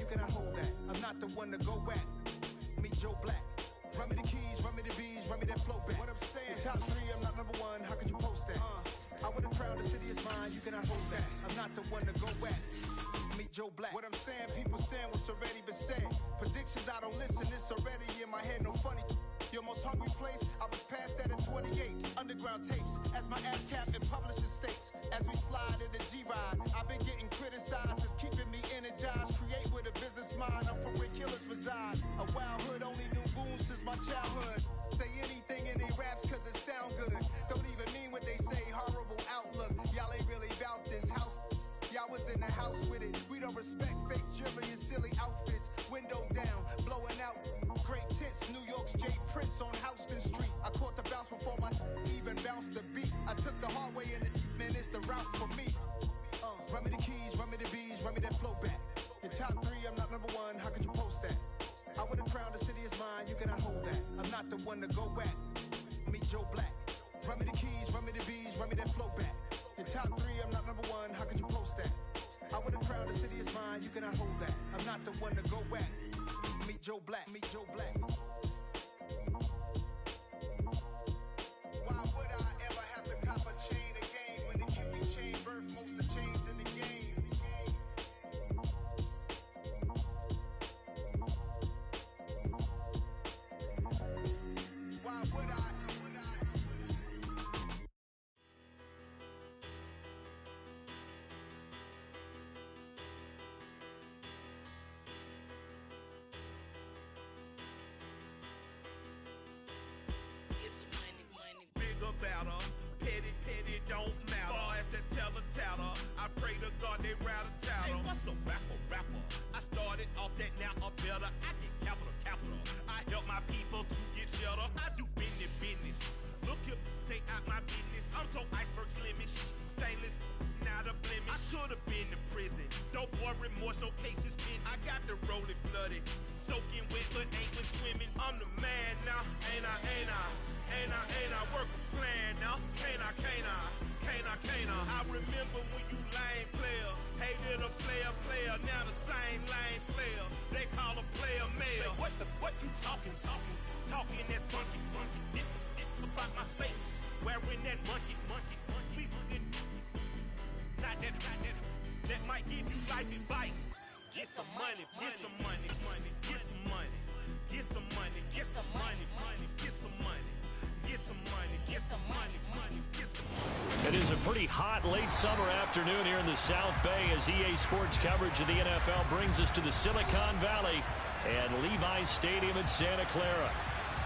you cannot hold that. I'm not the one to go back. Meet Joe Black. Run me the keys, run me the bees, run me that flow back. What I'm saying, top 3, I'm not number 1, how could you post that? I would've crowned the city is mine, you cannot hold that. I'm not the one to go back. Meet Joe Black. What I'm saying, people saying what's already been said. Predictions, I don't listen, it's already in my head, no funny. Your most hungry place, I was past that at 28. Underground tapes, as my ass cap in publishing states. As we slide in the G-Ride, I've been getting criticized, it's keeping me energized. Create with a business mind, I'm from where killers reside. A wild hood, only knew goons since my childhood. Say anything in they raps cause it sound good. Don't even mean what they say, horrible outlook. Y'all ain't really about this house. Y'all was in the house with it. We don't respect fake jewelry and silly outfits. Window down, blowing out great tits. New York's J. Prince on Houston Street. I caught the bounce before my even bounced the beat. I took the hard way in it, man, it's the route for me. Run me the keys, run me the bees, run me that flow back. Your top 3, I'm not number 1, how could you post that? I would've crowned the city is mine, you cannot hold that. I'm not the one to go back. Meet Joe Black. Run me the keys, run me the bees, run me that flow back. Your top 3, I'm not number 1, how could you post that? I would've crowned the city is mine, you cannot hold that. I'm not the one to go back. Meet Joe Black, meet Joe Black. Why would I ever have to cop a chain again when the QB chain birthed most of the chains in the game? Why would I? Better, petty, don't matter. Far as the teller, I pray to God they rattle tattle. Hey, what's a rapper? I started off that, now I'm better. I get capital. I help my people to get cheddar. I do business. Look here, stay out my business. I'm so iceberg slimish, stainless, not a blemish. I should've been to prison. Don't boy remorse, no cases pinned. I got the rolling flooded, soaking wet, but ain't been swimming. I'm the man now, ain't I? Work a plan now, can't I? I remember when you lame player, hated a player, now the same lame player. They call a player mayor. Say, what you talking that funky, dip about my face, wearing that monkey. We didn't, not that might give you life advice. Get some money. It is a pretty hot late summer afternoon here in the South Bay as EA Sports coverage of the NFL brings us to the Silicon Valley and Levi's Stadium in Santa Clara.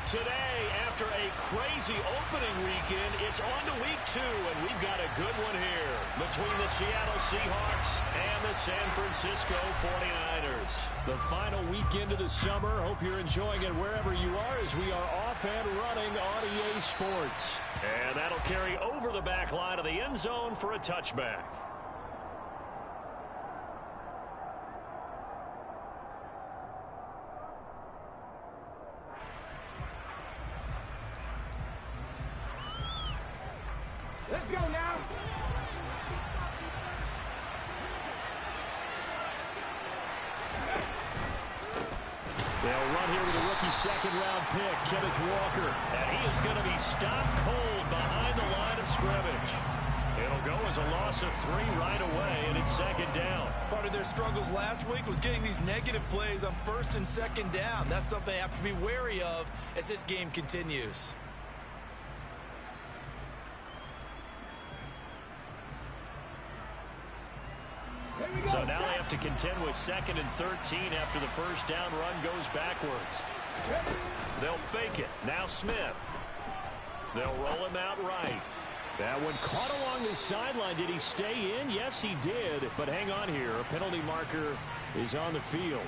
Today, after a crazy opening weekend, it's on to week 2, and we've got a good one here between the Seattle Seahawks and the San Francisco 49ers. The final weekend of the summer. Hope you're enjoying it wherever you are as we are off and running on EA Sports. And that'll carry over the back line of the end zone for a touchback. Let's go now. They'll run here with a rookie second-round pick, Kenneth Walker. And he is going to be stopped cold behind the line of scrimmage. It'll go as a loss of 3 right away, and it's second down. Part of their struggles last week was getting these negative plays on first and second down. That's something they have to be wary of as this game continues. So now they have to contend with 2nd and 13 after the first down run goes backwards. They'll fake it. Now Smith. They'll roll him out right. That one caught along the sideline. Did he stay in? Yes, he did. But hang on here. A penalty marker is on the field.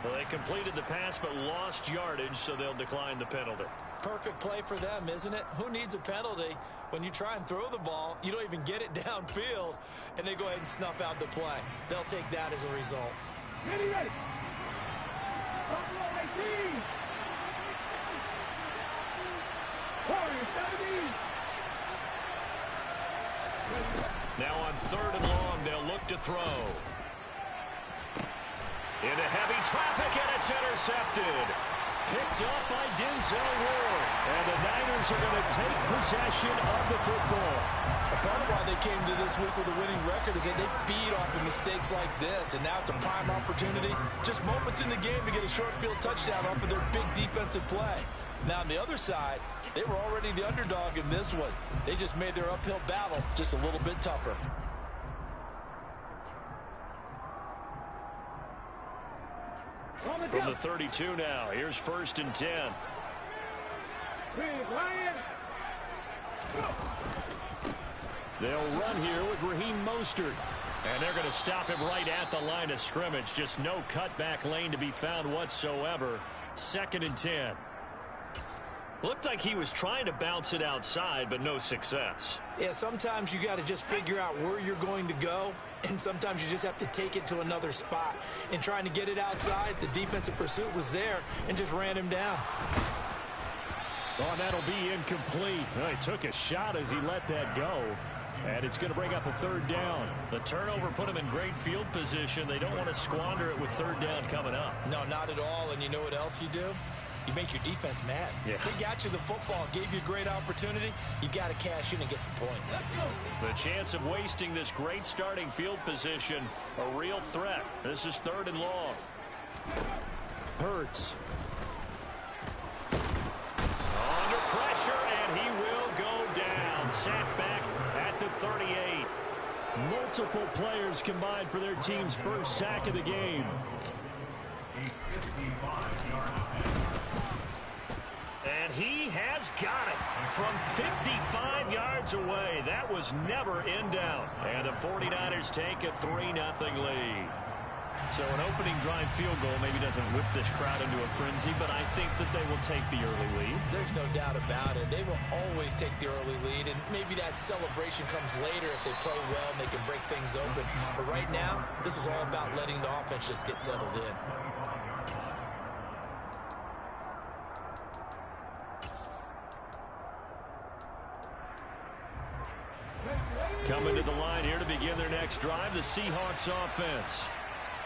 Well, they completed the pass but lost yardage, so they'll decline the penalty. Perfect play for them, isn't it? Who needs a penalty? When you try and throw the ball, you don't even get it downfield, and they go ahead and snuff out the play. They'll take that as a result. Ready. Buffalo 18. Warriors 17. Now on 3rd and long, they'll look to throw. Into heavy traffic, and it's intercepted. Picked up by Denzel Ward. And the Niners are going to take possession of the football. A part of why they came to this week with a winning record is that they feed off of mistakes like this, and now it's a prime opportunity. Just moments in the game to get a short field touchdown off of their big defensive play. Now, on the other side, they were already the underdog in this one. They just made their uphill battle just a little bit tougher. From the 32 now, here's 1st and 10. They'll run here with Raheem Mostert. And they're going to stop him right at the line of scrimmage. Just no cutback lane to be found whatsoever. 2nd and 10. Looked like he was trying to bounce it outside, but no success. Yeah, sometimes you got to just figure out where you're going to go, and sometimes you just have to take it to another spot. And trying to get it outside, the defensive pursuit was there and just ran him down. Oh, that'll be incomplete. Well, he took a shot as he let that go. And it's going to bring up a 3rd down. The turnover put them in great field position. They don't want to squander it with 3rd down coming up. No, not at all. And you know what else you do? You make your defense mad. Yeah. They got you the football, gave you a great opportunity. You got to cash in and get some points. The chance of wasting this great starting field position, a real threat. This is 3rd and long. Hurts. Under pressure, and he will go down. Sacked back at the 38. Multiple players combined for their team's first sack of the game. And he has got it from 55 yards away. That was never in doubt. And the 49ers take a 3-0 lead. So an opening drive field goal maybe doesn't whip this crowd into a frenzy, but I think that they will take the early lead. There's no doubt about it. They will always take the early lead, and maybe that celebration comes later if they play well and they can break things open. But right now, this is all about letting the offense just get settled in. Coming to the line here to begin their next drive, the Seahawks offense.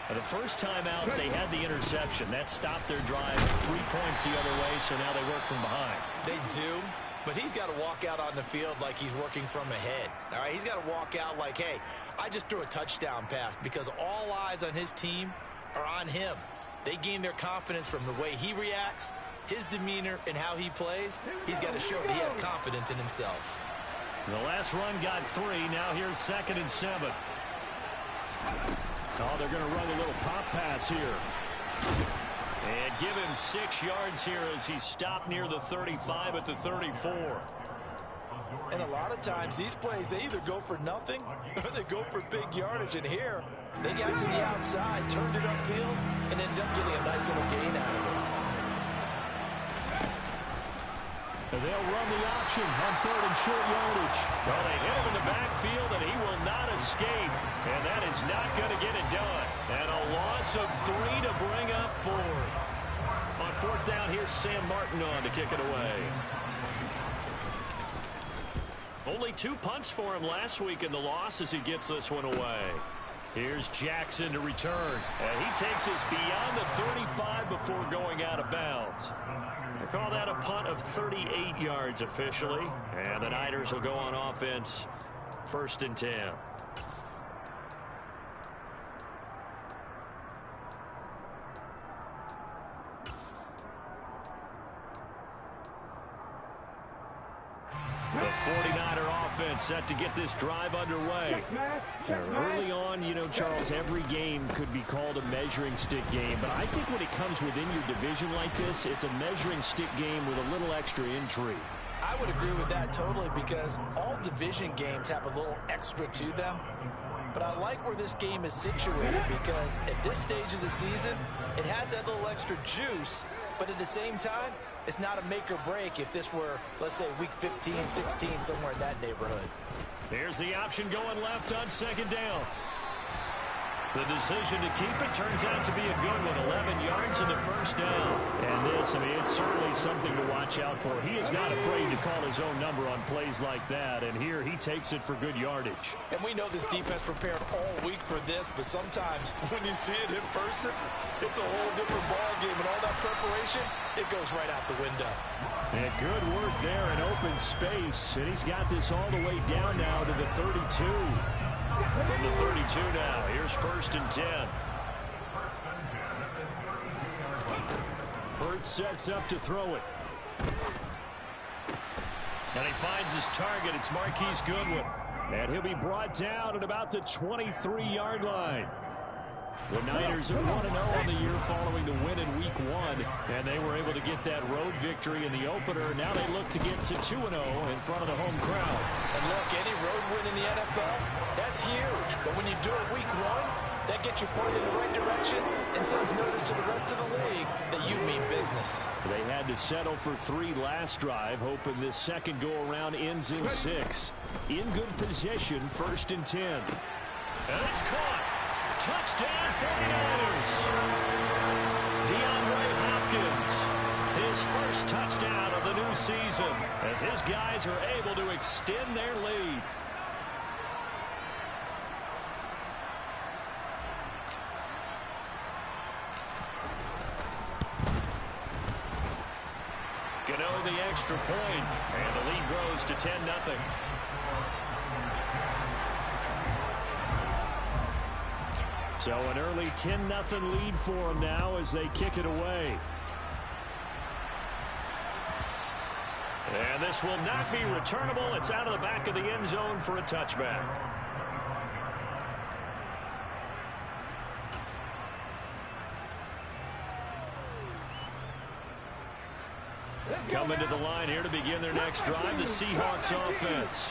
And the first time out, they had the interception. That stopped their drive 3 points the other way, so now they work from behind. They do, but he's got to walk out on the field like he's working from ahead. All right, he's got to walk out like, hey, I just threw a touchdown pass, because all eyes on his team are on him. They gain their confidence from the way he reacts, his demeanor, and how he plays. He's got to show that he has confidence in himself. The last run got 3. Now here's 2nd and 7. Oh, they're going to run a little pop pass here. And give him 6 yards here as he stopped near the 35 at the 34. And a lot of times these plays, they either go for nothing or they go for big yardage. And here, they got to the outside, turned it upfield, and ended up getting a nice little gain out of it. And they'll run the option on 3rd and short yardage. Well, they hit him in the backfield, and he will not escape. And that is not going to get it done. And a loss of 3 to bring up 4. On 4th down, here's Sam Martin on to kick it away. Only 2 punts for him last week in the loss as he gets this one away. Here's Jackson to return. And he takes us beyond the 35 before going out of bounds. They call that a punt of 38 yards officially. And the Niners will go on offense 1st and 10. The 49er offense set to get this drive underway. Early on, you know, Charles, every game could be called a measuring stick game, but I think when it comes within your division like this, it's a measuring stick game with a little extra intrigue. I would agree with that totally, because all division games have a little extra to them. But I like where this game is situated, because at this stage of the season, it has that little extra juice, but at the same time, it's not a make or break if this were, let's say, week 15, 16, somewhere in that neighborhood. Here's the option going left on 2nd down. The decision to keep it turns out to be a good one. 11 yards in the first down. And this, it's certainly something to watch out for. He is not afraid to call his own number on plays like that. And here he takes it for good yardage. And we know this defense prepared all week for this, but sometimes when you see it in person, it's a whole different ballgame. And all that preparation, it goes right out the window. And good work there in open space. And he's got this all the way down now to the 32. From the 32 now, here's 1st and 10. Hurts sets up to throw it. And he finds his target. It's Marquise Goodwin. And he'll be brought down at about the 23-yard line. The Niners are 1-0 on the year following the win in Week 1, and they were able to get that road victory in the opener. Now they look to get to 2-0 in front of the home crowd. And look, any road win in the NFL, that's huge. But when you do it Week 1, that gets you pointed in the right direction and sends notice to the rest of the league that you mean business. They had to settle for 3 last drive, hoping this second go-around ends in 6. In good position, 1st and 10. And it's caught. Touchdown 49ers. DeAndre Hopkins, his first touchdown of the new season as his guys are able to extend their lead. Gano the extra point, and the lead grows to 10-0. So an early 10-0 lead for them now as they kick it away. And this will not be returnable. It's out of the back of the end zone for a touchback. Coming to the line here to begin their next drive, the Seahawks offense.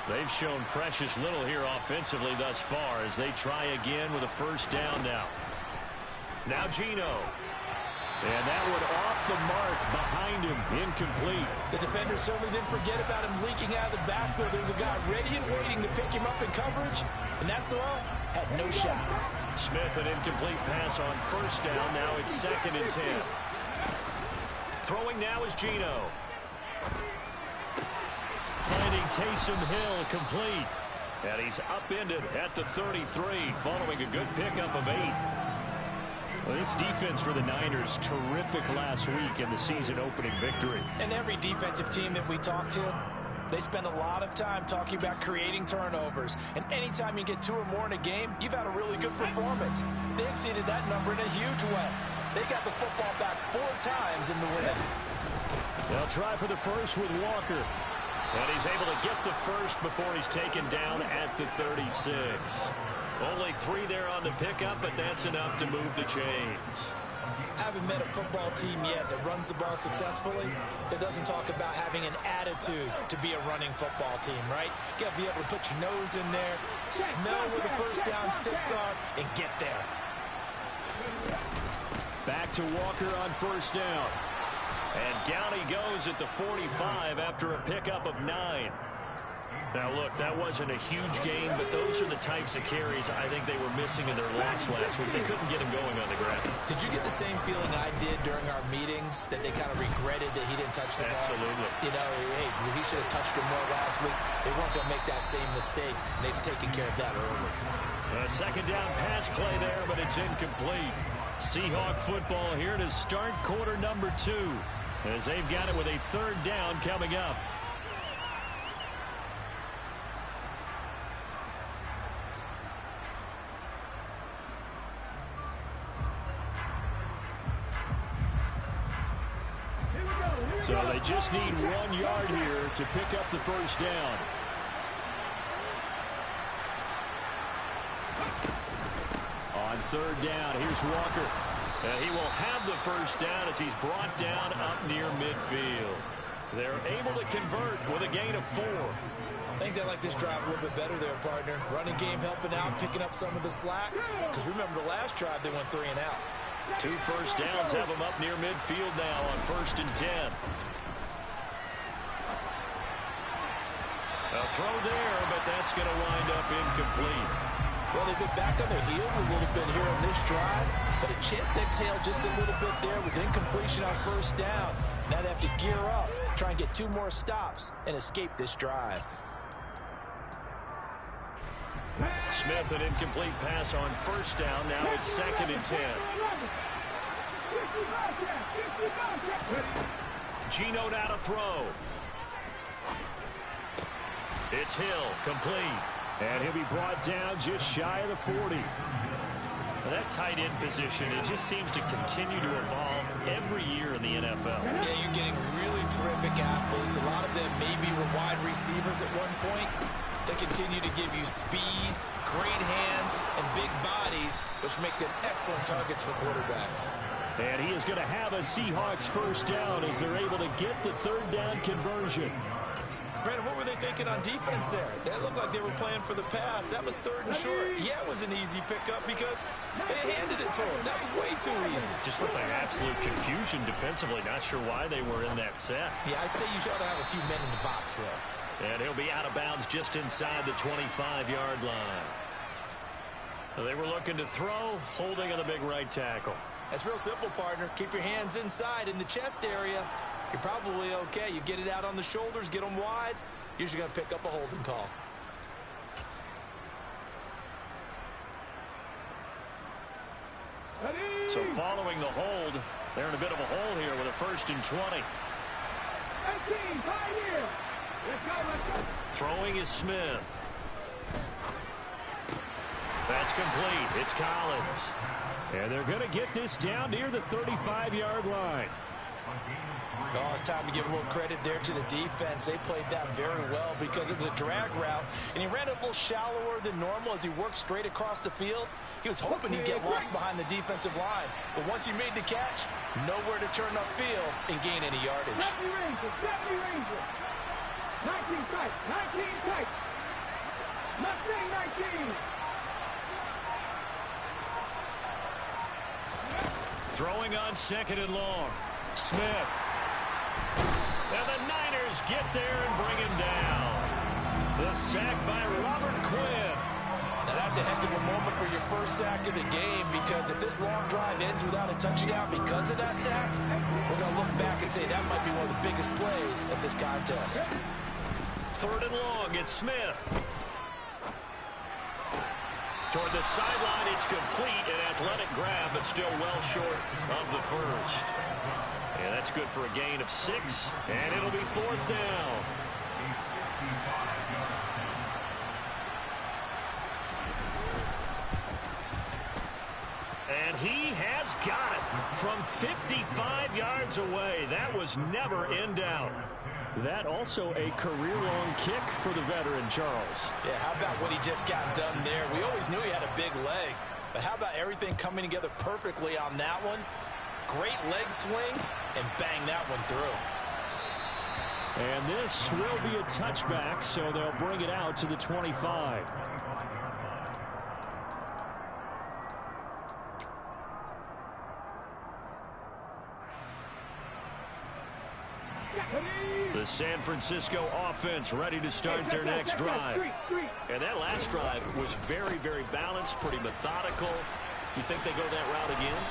They've shown precious little here offensively thus far as they try again with a first down now. Now Geno. And that one off the mark behind him, incomplete. The defender certainly didn't forget about him leaking out of the backfield. There's a guy ready and waiting to pick him up in coverage, and that throw had no shot. Smith, an incomplete pass on first down. Now it's 2nd and 10. Throwing now is Geno. Finding Taysom Hill complete. And he's upended at the 33 following a good pickup of 8. Well, this defense for the Niners, terrific last week in the season opening victory. And every defensive team that we talk to, they spend a lot of time talking about creating turnovers. And anytime you get 2 or more in a game, you've had a really good performance. They exceeded that number in a huge way. They got the football back 4 times in the win. They'll try for the first with Walker. And he's able to get the first before he's taken down at the 36. Only 3 there on the pickup, but that's enough to move the chains. I haven't met a football team yet that runs the ball successfully that doesn't talk about having an attitude to be a running football team, right? You got to be able to put your nose in there, smell where the first down sticks are, and get there. Back to Walker on first down. And down he goes at the 45 after a pickup of 9. Now, look, that wasn't a huge gain, but those are the types of carries I think they were missing in their loss last week. They couldn't get him going on the ground. Did you get the same feeling I did during our meetings, that they kind of regretted that he didn't touch the ball? Absolutely. You know, hey, he should have touched him more last week. They weren't going to make that same mistake, and they've taken care of that early. A second down pass play there, but it's incomplete. Seahawk football here to start quarter number 2. As they've got it with a 3rd down coming up. So they just need 1 yard here to pick up the first down. On 3rd down, here's Walker. And he will have the first down as he's brought down up near midfield. They're able to convert with a gain of 4. I think they like this drive a little bit better there, partner. Running game helping out, picking up some of the slack. Because remember the last drive, they went 3 and out. 2 first downs have them up near midfield now on 1st and 10. A throw there, but that's going to wind up incomplete. Well, they've been back on their heels a little bit here on this drive, but a chance to exhale just a little bit there with incompletion on first down. Now they have to gear up, try and get 2 more stops, and escape this drive. Smith, an incomplete pass on first down. Now it's 2nd and 10. Geno now to throw. It's Hill, complete. And he'll be brought down just shy of the 40. Now that tight end position, it just seems to continue to evolve every year in the NFL. Yeah, you're getting really terrific athletes. A lot of them maybe were wide receivers at one point. They continue to give you speed, great hands, and big bodies, which make them excellent targets for quarterbacks. And he is going to have a Seahawks first down as they're able to get the 3rd down conversion. Brandon, what were they thinking on defense there? That looked like they were playing for the pass. That was 3rd and short. Yeah, it was an easy pickup because they handed it to him. That was way too easy. Just looked like absolute confusion defensively. Not sure why they were in that set. Yeah, I'd say you should have a few men in the box there. And he'll be out of bounds just inside the 25-yard line. They were looking to throw, holding on a big right tackle. That's real simple, partner. Keep your hands inside in the chest area. You're probably okay. You get it out on the shoulders, get them wide. Usually going to pick up a holding call. So following the hold, they're in a bit of a hole here with a 1st and 20. 18, 5 years. Let's go. Throwing is Smith. That's complete. It's Collins. And they're going to get this down near the 35-yard line. Oh, it's time to give a little credit there to the defense. They played that very well because it was a drag route, and he ran it a little shallower than normal as he worked straight across the field. He was hoping he'd get lost behind the defensive line, but once he made the catch, nowhere to turn upfield and gain any yardage. 70 Rangers. 19 tight. 19 tight. Mustang 19. Throwing on 2nd and long. Smith. And the Niners get there and bring him down. The sack by Robert Quinn. Now that's a heck of a moment for your first sack of the game, because if this long drive ends without a touchdown because of that sack, we're going to look back and say that might be one of the biggest plays of this contest. 3rd and long. It's Smith. Toward the sideline, it's complete. An athletic grab, but still well short of the first. And that's good for a gain of 6, and it'll be 4th down. And he has got it from 55 yards away. That was never in doubt. That also a career-long kick for the veteran, Charles. Yeah, how about what he just got done there? We always knew he had a big leg, but how about everything coming together perfectly on that one? Great leg swing, and bang that one through. And this will be a touchback, so they'll bring it out to the 25. The San Francisco offense ready to start their next drive. And that last drive was very, very balanced, pretty methodical. You think they go that route again?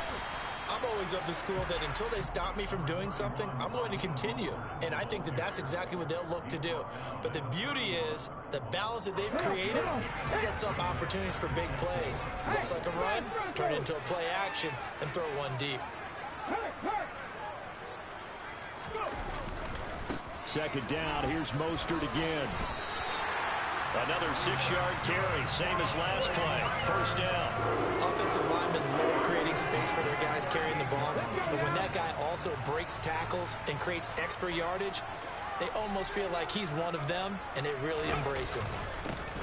I'm always of the school that until they stop me from doing something, I'm going to continue. And I think that that's exactly what they'll look to do. But the beauty is the balance that they've created sets up opportunities for big plays. Looks like a run, turn it into a play action, and throw one deep. 2nd down. Here's Mostert again. Another 6-yard carry, same as last play. 1st down. Offensive linemen love creating space for their guys carrying the ball. But when that guy also breaks tackles and creates extra yardage, they almost feel like he's one of them, and they really embrace him.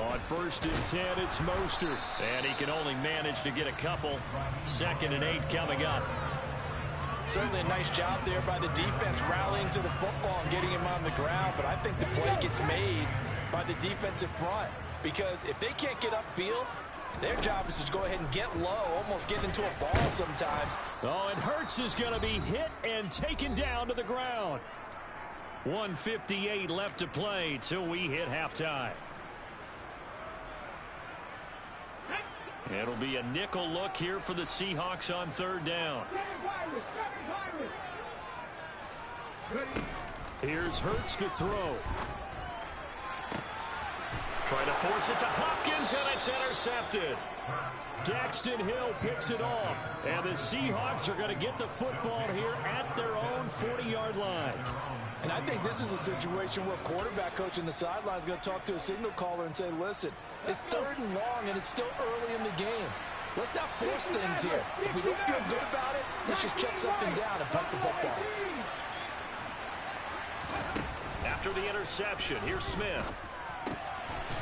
On 1st and 10, it's Mostert. And he can only manage to get a couple. 2nd and 8 coming up. Certainly a nice job there by the defense rallying to the football and getting him on the ground, but I think the play gets made by the defensive front, because if they can't get upfield, their job is to go ahead and get low, almost get into a ball sometimes. Oh, and Hurts is going to be hit and taken down to the ground. 1:58 left to play till we hit halftime. It'll be a nickel look here for the Seahawks on third down. Here's Hurts to throw. Trying to force it to Hopkins, and it's intercepted. Daxton Hill picks it off, and the Seahawks are going to get the football here at their own 40-yard line. And I think this is a situation where quarterback coach in the sideline is going to talk to a signal caller and say, listen, it's 3rd and long, and it's still early in the game. Let's not force things here. If we don't feel good about it, let's just check something down and punt the football. After the interception, here's Smith.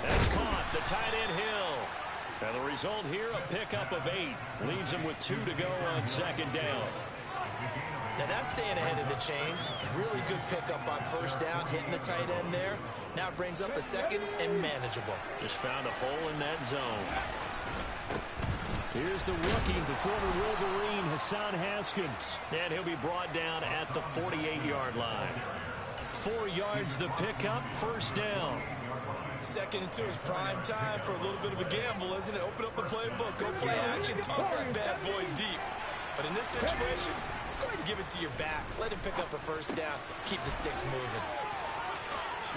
That's caught, the tight end Hill. And the result here, a pickup of 8. Leaves him with 2 to go on 2nd down. Now that's staying ahead of the chains. Really good pickup on 1st down, hitting the tight end there. Now it brings up a 2nd and manageable. Just found a hole in that zone. Here's the rookie, the former Wolverine, Hassan Haskins. And he'll be brought down at the 48-yard line. 4 yards the pickup, 1st down. 2nd and 2 is prime time for a little bit of a gamble, isn't it? Open up the playbook, go play action, toss that bad boy deep. But in this situation, go ahead and give it to your back. Let him pick up a 1st down. Keep the sticks moving.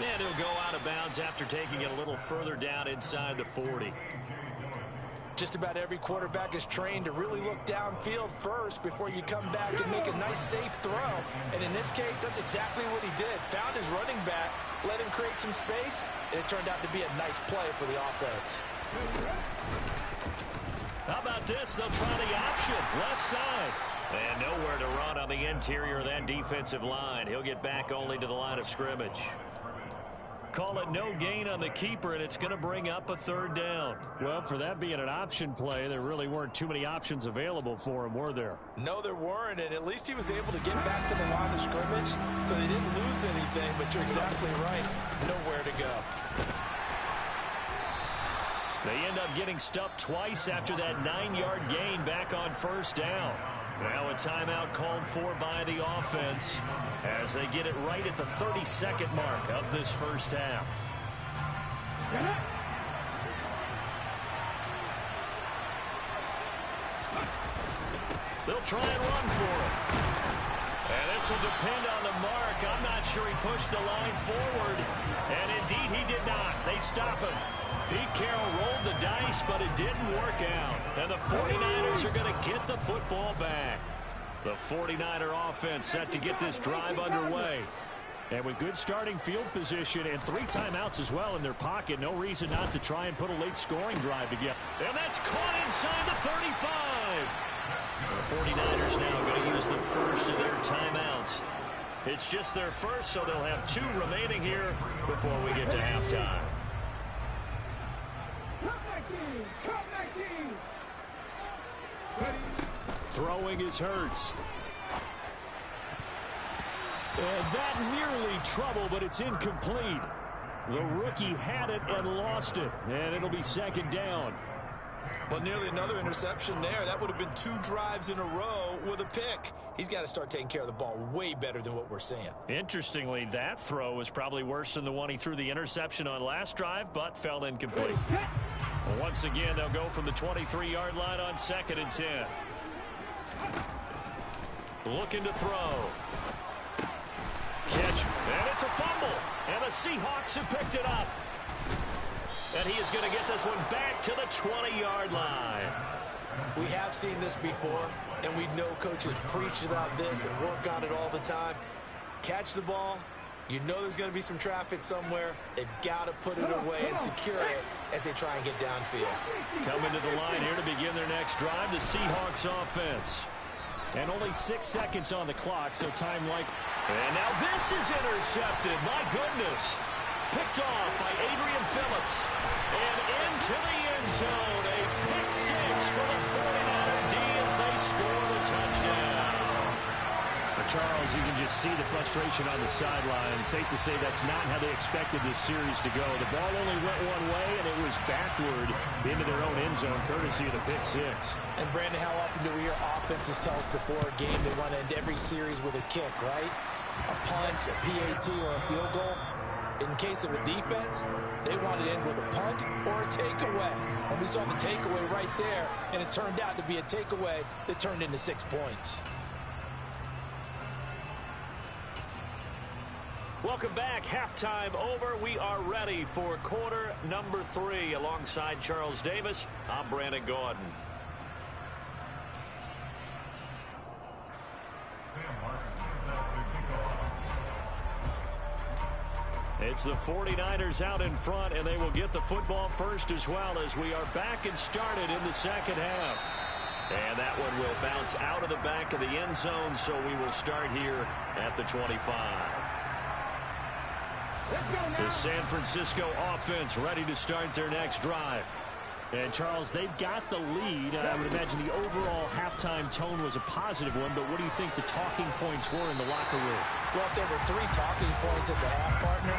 And he'll go out of bounds after taking it a little further down inside the 40. Just about every quarterback is trained to really look downfield first before you come back and make a nice, safe throw. And in this case, that's exactly what he did. Found his running back, let him create some space, and it turned out to be a nice play for the offense. How about this? They'll try the option, left side. And nowhere to run on the interior of that defensive line. He'll get back only to the line of scrimmage. Call it no gain on the keeper, and it's going to bring up a 3rd down. Well, for that being an option play, there really weren't too many options available for him, were there? No, there weren't, and at least he was able to get back to the line of scrimmage, so they didn't lose anything, but you're exactly right. Nowhere to go. They end up getting stuffed twice after that 9-yard gain back on 1st down. Now a timeout called for by the offense as they get it right at the 32nd mark of this 1st half. They'll try and run for it. And this will depend on the mark. I'm not sure he pushed the line forward. And indeed he did not. They stop him. Pete Carroll rolled the dice, but it didn't work out. And the 49ers are going to get the football back. The 49er offense set to get this drive underway. And with good starting field position and 3 timeouts as well in their pocket, no reason not to try and put a late scoring drive together. And that's caught inside the 35. The 49ers now going to use the first of their timeouts. It's just their first, so they'll have 2 remaining here before we get to halftime. Throwing is Hurts. And that nearly trouble, but it's incomplete. The rookie had it and lost it, and it'll be 2nd down. Well, nearly another interception there. That would have been 2 drives in a row with a pick. He's got to start taking care of the ball way better than what we're seeing. Interestingly, that throw was probably worse than the one he threw the interception on last drive, but fell incomplete. Once again, they'll go from the 23-yard line on 2nd and 10. Looking to throw. Catch, and it's a fumble. And the Seahawks have picked it up. And he is going to get this one back to the 20-yard line. We have seen this before, and we know coaches preach about this and work on it all the time. Catch the ball. You know there's going to be some traffic somewhere. They've got to put it away and secure it as they try and get downfield. Coming to the line here to begin their next drive, the Seahawks offense. And only 6 seconds on the clock, so time like... And now this is intercepted. My goodness. Picked off by Adrian Phillips. And into the end zone. A pick 6 for the 49er D as they score the touchdown. Charles, you can just see the frustration on the sideline. Safe to say that's not how they expected this series to go. The ball only went one way, and it was backward into their own end zone, courtesy of the pick 6. And, Brandon, how often do we hear offenses tell us before a game they want to end every series with a kick, right? A punt, a PAT, or a field goal. In case of a defense, they want to end with a punt or a takeaway. And we saw the takeaway right there, and it turned out to be a takeaway that turned into 6 points. Welcome back. Halftime over. We are ready for quarter number 3. Alongside Charles Davis, I'm Brandon Gaudin. It's the 49ers out in front, and they will get the football first as well, as we are back and started in the second half. And that one will bounce out of the back of the end zone, so we will start here at the 25. The San Francisco offense ready to start their next drive. And, Charles, they've got the lead. I would imagine the overall halftime tone was a positive one, but what do you think the talking points were in the locker room? Well, if there were 3 talking points at the half, partner,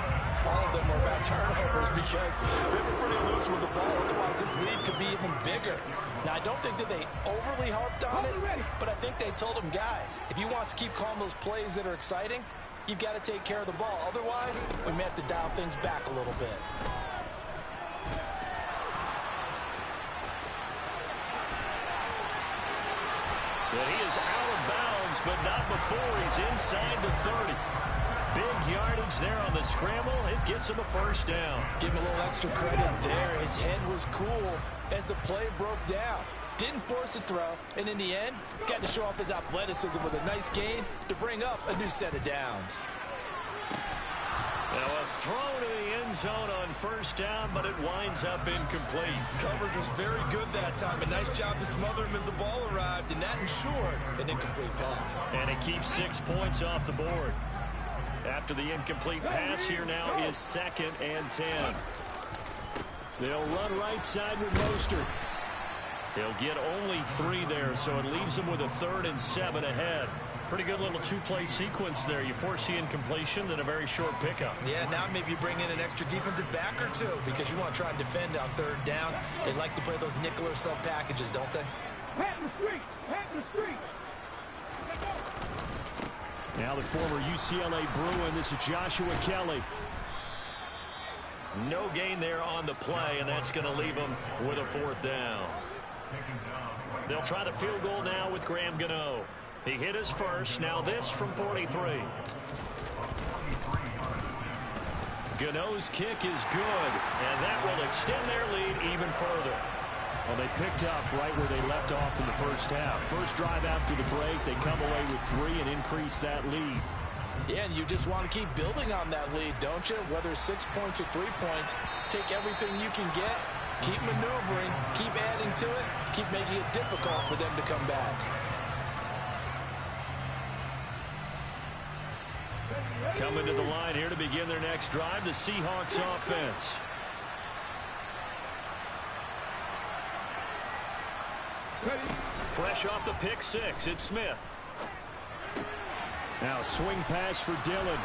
all of them were about turnovers because they were pretty loose with the ball. Otherwise, this lead could be even bigger. Now, I don't think that they overly harped on it, but I think they told them, guys, if you want to keep calling those plays that are exciting, you've got to take care of the ball. Otherwise, we may have to dial things back a little bit. And he is out of bounds, but not before he's inside the 30. Big yardage there on the scramble. It gets him a first down. Give him a little extra credit there. His head was cool as the play broke down. Didn't force a throw, and in the end, got to show off his athleticism with a nice gain to bring up a new set of downs. Now a throw to the end zone on first down, but it winds up incomplete. Coverage was very good that time. A nice job to smother him as the ball arrived, and that ensured an incomplete pass. And it keeps 6 points off the board. After the incomplete pass, here now is 2nd and 10. They'll run right side with Mostert. He'll get only 3 there, so it leaves him with a 3rd and 7 ahead. Pretty good little 2-play sequence there. You force the incompletion, then a very short pickup. Yeah, now maybe you bring in an extra defensive back or 2 because you want to try and defend on 3rd down. They like to play those nickel or sub packages, don't they? Pat the street! Pat the street! Now the former UCLA Bruin, this is Joshua Kelly. No gain there on the play, and that's going to leave him with a 4th down. They'll try the field goal now with Graham Gano. He hit his first. Now this from 43. Gano's kick is good, and that will extend their lead even further. Well, they picked up right where they left off in the first half. First drive after the break, they come away with 3 and increase that lead. Yeah, and you just want to keep building on that lead, don't you? Whether it's 6 points or 3 points, take everything you can get, keep maneuvering, keep adding to it, keep making it difficult for them to come back. Coming to the line here to begin their next drive, the Seahawks offense. Fresh off the pick 6, it's Smith. Now swing pass for Dillon.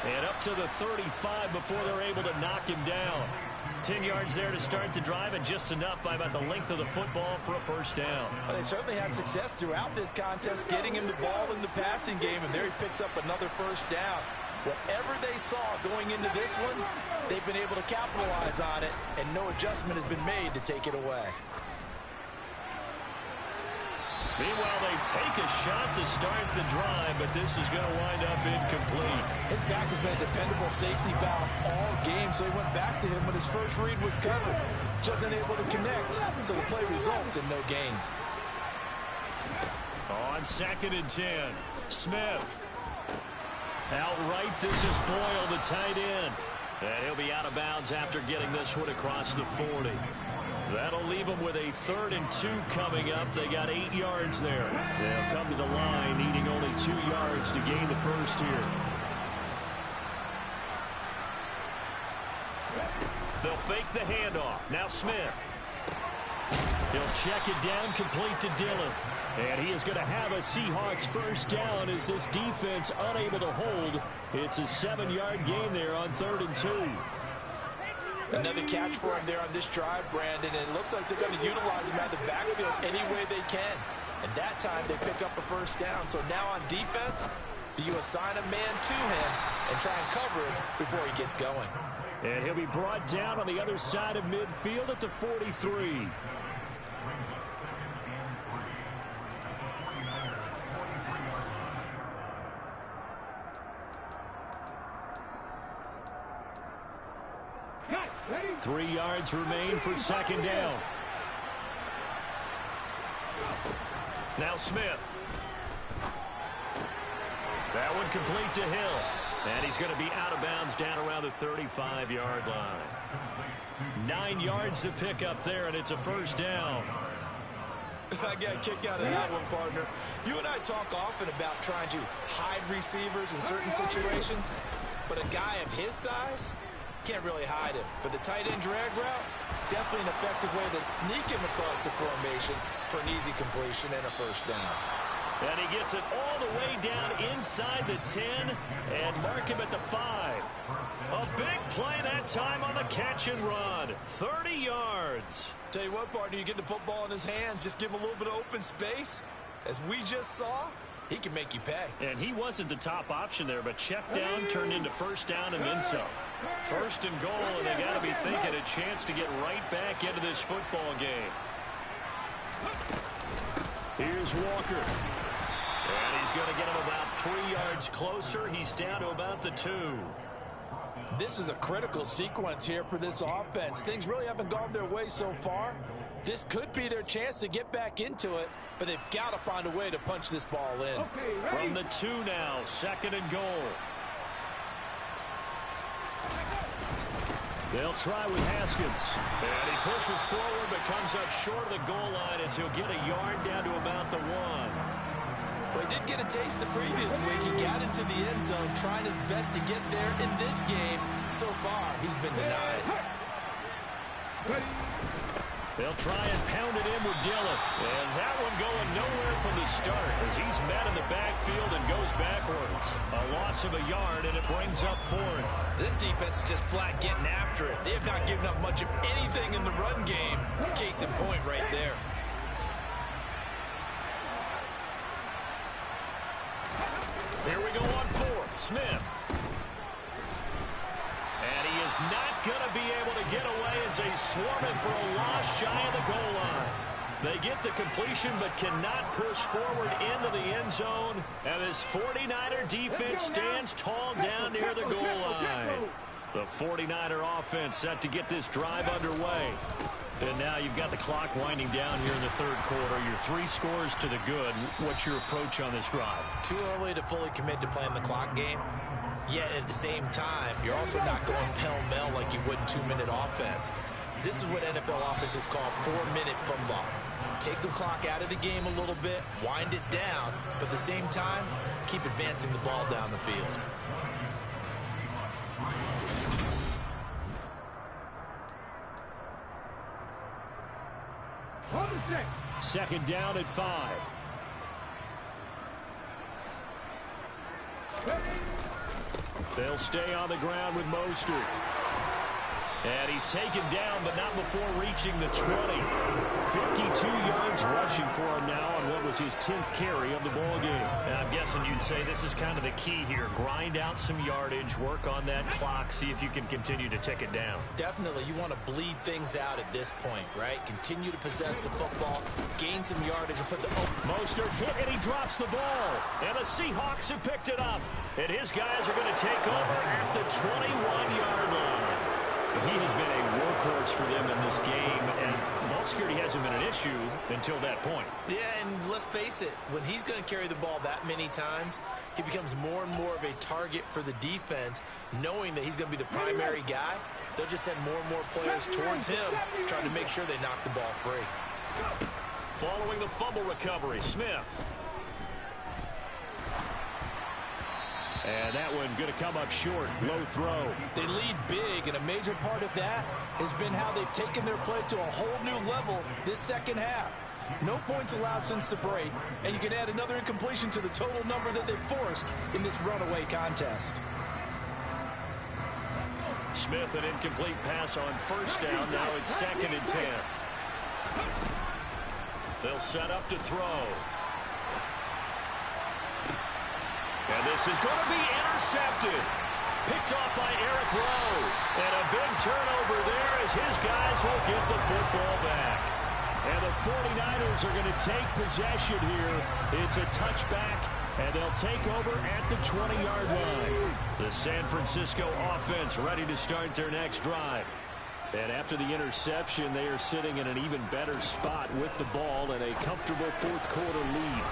And up to the 35 before they're able to knock him down. 10 yards there to start the drive, and just enough by about the length of the football for a first down. Well, they certainly had success throughout this contest, getting him the ball in the passing game, and there he picks up another first down. Whatever they saw going into this one, they've been able to capitalize on it, and no adjustment has been made to take it away. Meanwhile, they take a shot to start the drive, but this is going to wind up incomplete. His back has been a dependable safety valve all game, so he went back to him when his first read was covered. Just unable to connect, so the play results in no gain. On 2nd and 10, Smith. Outright, this is Boyle, the tight end. And he'll be out of bounds after getting this one across the 40. That'll leave them with a 3rd and 2 coming up. They got 8 yards there. They'll come to the line needing only 2 yards to gain the first here. They'll fake the handoff. Now Smith. He'll check it down, complete to Dillon. And he is going to have a Seahawks first down as this defense unable to hold. It's a 7-yard gain there on 3rd and 2. Another catch for him there on this drive, Brandon, and it looks like they're going to utilize him at the backfield any way they can. And that time they pick up a first down. So now on defense, do you assign a man to him and try and cover him before he gets going? And he'll be brought down on the other side of midfield at the 43. Cut. Ready? 3 yards remain for second down. Now Smith. That one complete to Hill. And he's going to be out of bounds down around the 35-yard line. 9 yards to pick up there, and it's a first down. I got a kick out of that one, partner. You and I talk often about trying to hide receivers in certain situations, but a guy of his size can't really hide him. But the tight end drag route, definitely an effective way to sneak him across the formation for an easy completion and a first down. And he gets it all the way down inside the 10 and mark him at the 5. A big play that time on the catch and run. 30 yards. Tell you what, partner, you get the football in his hands, just give him a little bit of open space. As we just saw, he can make you pay. And he wasn't the top option there, but check down turned into first down and then some. First and goal, and they got to be thinking a chance to get right back into this football game. Here's Walker. And he's going to get him about 3 yards closer. He's down to about the 2. This is a critical sequence here for this offense. Things really haven't gone their way so far. This could be their chance to get back into it, but they've got to find a way to punch this ball in. Okay, from the 2 now, second and goal. They'll try with Haskins. And he pushes forward but comes up short of the goal line as he'll get a yard down to about the 1. Well, he did get a taste the previous week. He got into the end zone trying his best to get there in this game. So far, he's been denied. They'll try and pound it in with Dillon. And that one going nowhere from the start as he's met in the backfield and goes backwards. A loss of a yard, and it brings up 4th. This defense is just flat getting after it. They have not given up much of anything in the run game. Case in point right there. Here we go on 4th. Smith. And he is not going to be able to get away as they swarm him for a loss shy of the goal line. They get the completion but cannot push forward into the end zone. And this 49er defense stands tall down near the goal line. The 49er offense set to get this drive underway. And now you've got the clock winding down here in the 3rd quarter. Your 3 scores to the good. What's your approach on this drive? Too early to fully commit to playing the clock game. Yet at the same time, you're also not going pell-mell like you would in 2-minute offense. This is what NFL offenses call 4-minute football. Take the clock out of the game a little bit, wind it down, but at the same time, keep advancing the ball down the field. Second down at 5. They'll stay on the ground with Mostert. And he's taken down, but not before reaching the 20. 52 yards rushing for him now on what was his 10th carry of the ball game. And I'm guessing you'd say this is kind of the key here. Grind out some yardage, work on that clock, see if you can continue to tick it down. Definitely, you want to bleed things out at this point, right? Continue to possess the football, gain some yardage, and put the... Mostert hit, and he drops the ball. And the Seahawks have picked it up. And his guys are going to take over at the 21-yard line. He has been a workhorse for them in this game, and ball security hasn't been an issue until that point. Yeah, and let's face it, when he's going to carry the ball that many times, he becomes more and more of a target for the defense, knowing that he's going to be the primary guy. They'll just send more and more players towards him, trying to make sure they knock the ball free. Following the fumble recovery, Smith. And that one going to come up short. Low throw. They lead big, and a major part of that has been how they've taken their play to a whole new level this second half. No points allowed since the break, and you can add another incompletion to the total number that they've forced in this runaway contest. Smith, an incomplete pass on first down. Now it's 2nd and 10. They'll set up to throw. And this is going to be intercepted. Picked off by Eric Rowe. And a big turnover there as his guys will get the football back. And the 49ers are going to take possession here. It's a touchback, and they'll take over at the 20-yard line. The San Francisco offense ready to start their next drive. And after the interception, they are sitting in an even better spot with the ball and a comfortable fourth-quarter lead.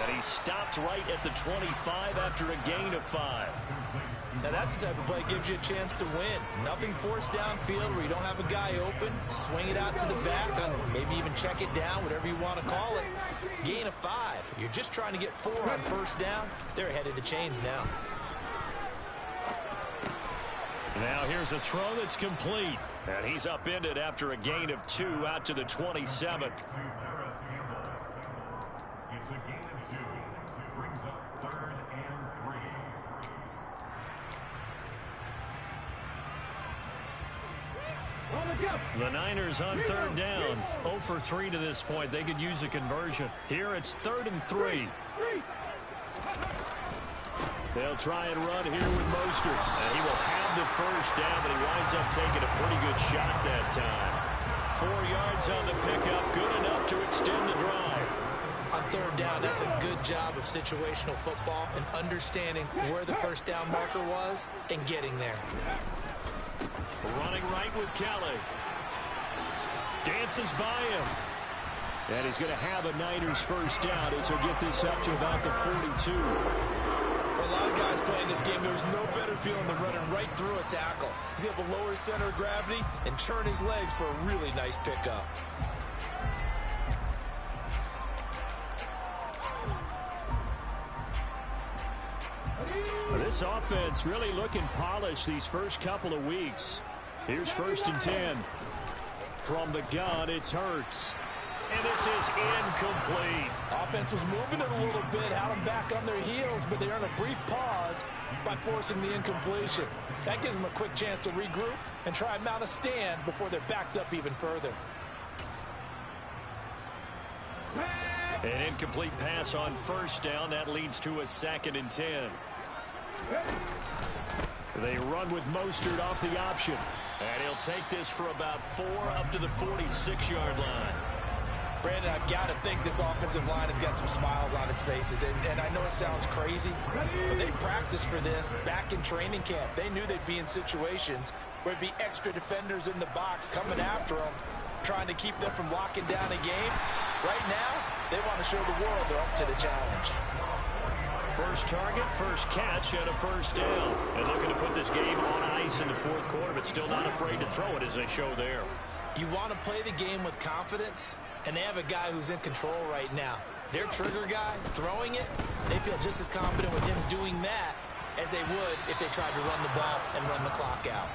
And he stopped right at the 25 after a gain of 5. Now that's the type of play that gives you a chance to win. Nothing forced downfield where you don't have a guy open. Swing it out to the back, maybe even check it down, whatever you want to call it. Gain of 5. You're just trying to get 4 on first down. They're ahead of the chains now. Now here's a throw that's complete. And he's upended after a gain of 2 out to the 27. It's a gain of 2. Brings up 3rd and 3. The Niners on 3rd down. 0 for 3 to this point. They could use a conversion. Here it's 3rd and 3. They'll try and run here with Mostert. And he will have the first down, but he winds up taking a pretty good shot that time. 4 yards on the pickup. Good enough to extend the drive. On 3rd down, that's a good job of situational football and understanding where the first down marker was and getting there. Running right with Kelly. Dances by him. And he's going to have a Niners first down as he'll get this up to about the 42. For a lot of guys playing this game, there's no better feeling than running right through a tackle. He's able to lower his center of gravity and churn his legs for a really nice pickup. This offense really looking polished these first couple of weeks. Here's 1st and 10. From the gun, it's Hurts. And this is incomplete. Offense was moving it a little bit, had them back on their heels, but they earned a brief pause by forcing the incompletion. That gives them a quick chance to regroup and try and mount a stand before they're backed up even further. An incomplete pass on 1st down. That leads to a 2nd and 10. They run with Mostert off the option. And he'll take this for about 4 up to the 46-yard line. Brandon, I've got to think this offensive line has got some smiles on its faces. And I know it sounds crazy, but they practiced for this back in training camp. They knew they'd be in situations where it'd be extra defenders in the box coming after them, trying to keep them from locking down a game. Right now, they want to show the world they're up to the challenge. First target, first catch, and a first down. And looking to put this game on ice in the 4th quarter, but still not afraid to throw it as they show there. You want to play the game with confidence, and they have a guy who's in control right now. Their trigger guy, throwing it, they feel just as confident with him doing that as they would if they tried to run the ball and run the clock out.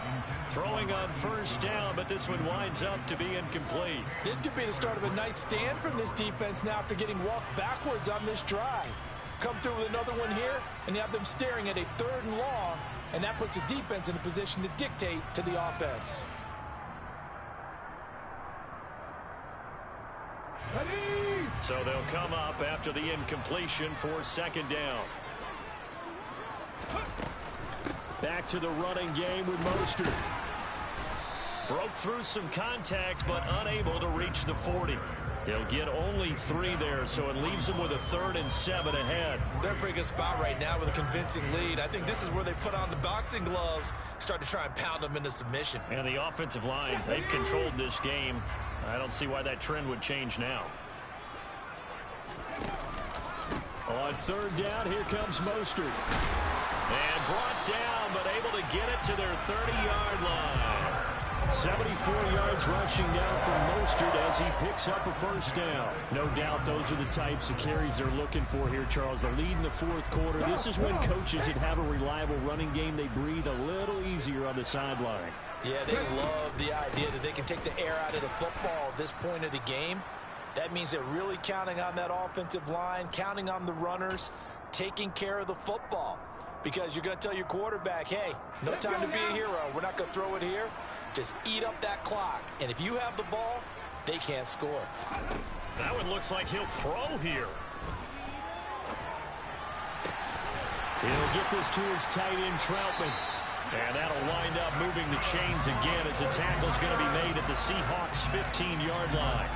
Throwing on first down, but this one winds up to be incomplete. This could be the start of a nice stand from this defense now after getting walked backwards on this drive. Come through with another one here, and you have them staring at a 3rd and long, and that puts the defense in a position to dictate to the offense. So they'll come up after the incompletion for 2nd down. Back to the running game with Mostert. Broke through some contact, but unable to reach the 40. He'll get only 3 there, so it leaves him with a 3rd and 7 ahead. They're in a pretty good spot right now with a convincing lead. I think this is where they put on the boxing gloves, start to try and pound them into submission. And the offensive line, they've controlled this game. I don't see why that trend would change now. On 3rd down, here comes Mostert. And brought down, but able to get it to their 30-yard line. 74 yards rushing now from Mostert as he picks up a first down. No doubt those are the types of carries they're looking for here, Charles. The lead in the 4th quarter. This is when coaches that have a reliable running game, they breathe a little easier on the sideline. Yeah, they love the idea that they can take the air out of the football at this point of the game. That means they're really counting on that offensive line, counting on the runners, taking care of the football. Because you're going to tell your quarterback, hey, no time to be a hero. We're not going to throw it here. Just eat up that clock. And if you have the ball, they can't score. That one looks like he'll throw here. He'll get this to his tight end, Troutman. And that'll wind up moving the chains again as a tackle's going to be made at the Seahawks' 15-yard line.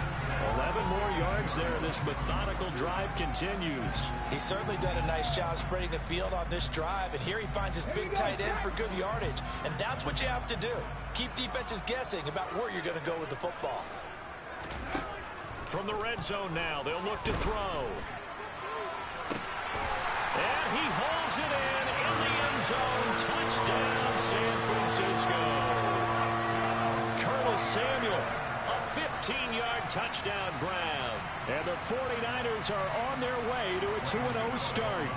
11 more yards there. This methodical drive continues. He's certainly done a nice job spreading the field on this drive, and here he finds his big tight end for good yardage. And that's what you have to do. Keep defenses guessing about where you're going to go with the football. From the red zone now, they'll look to throw. And he hauls it in the end zone. Touchdown, San Francisco. Curtis Samuel, a 15-yard touchdown grab. And the 49ers are on their way to a 2-0 start.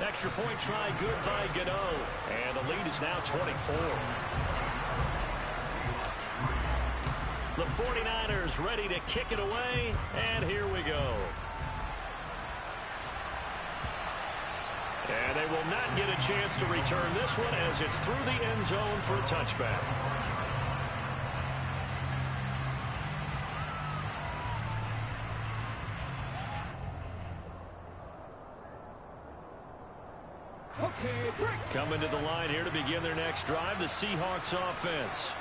Extra point try good by Gano. And the lead is now 24. The 49ers ready to kick it away, and here we go. And they will not get a chance to return this one as it's through the end zone for a touchback. Coming to the line here to begin their next drive, the Seahawks offense.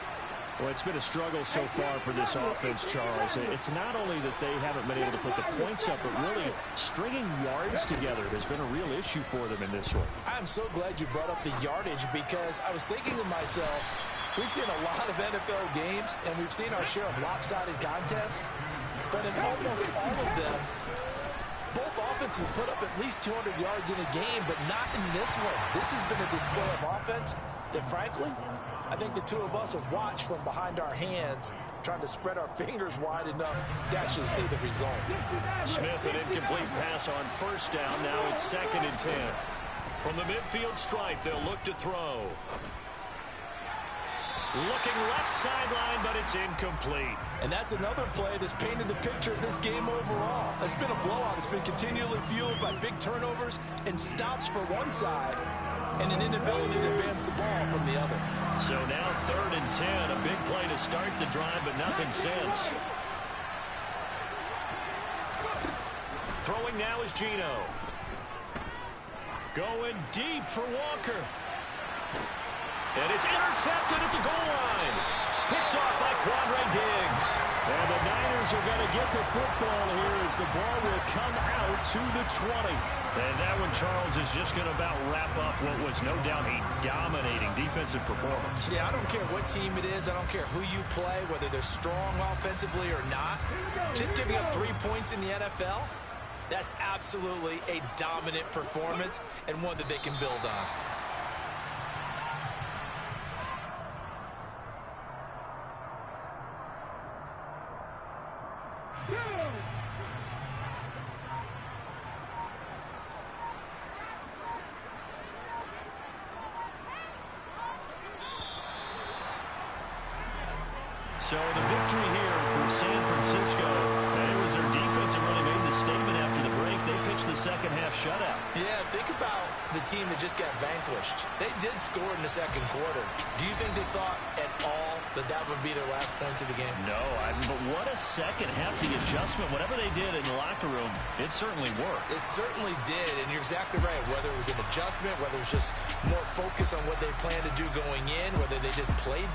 Well, it's been a struggle so far for this offense, Charles. It's not only that they haven't been able to put the points up, but really stringing yards together has been a real issue for them in this one. I'm so glad you brought up the yardage because I was thinking to myself, we've seen a lot of NFL games, and we've seen our share of lopsided contests, but in almost all of them, both offenses put up at least 200 yards in a game, but not in this one. This has been a display of offense that, frankly, I think the two of us have watched from behind our hands, trying to spread our fingers wide enough to actually see the result. Smith, an incomplete pass on first down. Now it's 2nd and 10. From the midfield stripe, they'll look to throw. Looking left sideline, but it's incomplete. And that's another play that's painted the picture of this game overall. It's been a blowout. It's been continually fueled by big turnovers and stops for one side and an inability to advance the ball from the other. So now 3rd and 10, a big play to start the drive, but nothing since. Throwing now is Geno. Going deep for Walker. And it's intercepted at the goal line. Picked off by Quandre Diggs. And the Niners are going to get the football here as the ball will come out to the 20. And that one, Charles, is just going to about wrap up what was no doubt a dominating defensive performance. Yeah, I don't care what team it is. I don't care who you play, whether they're strong offensively or not. Just giving up 3 points in the NFL, that's absolutely a dominant performance and one that they can build on. So the victory here for San Francisco, and it was their defense that really made the statement after the break. They pitched the second-half shutout. Yeah, think about the team that just got vanquished. They did score in the second quarter. Do you think they thought at all that that would be their last points of the game? No, but what a second half. The adjustment, whatever they did in the locker room, it certainly worked. It certainly did, and you're exactly right. Whether it was an adjustment, whether it was just more focus on what they planned to do going in, whether they just played better.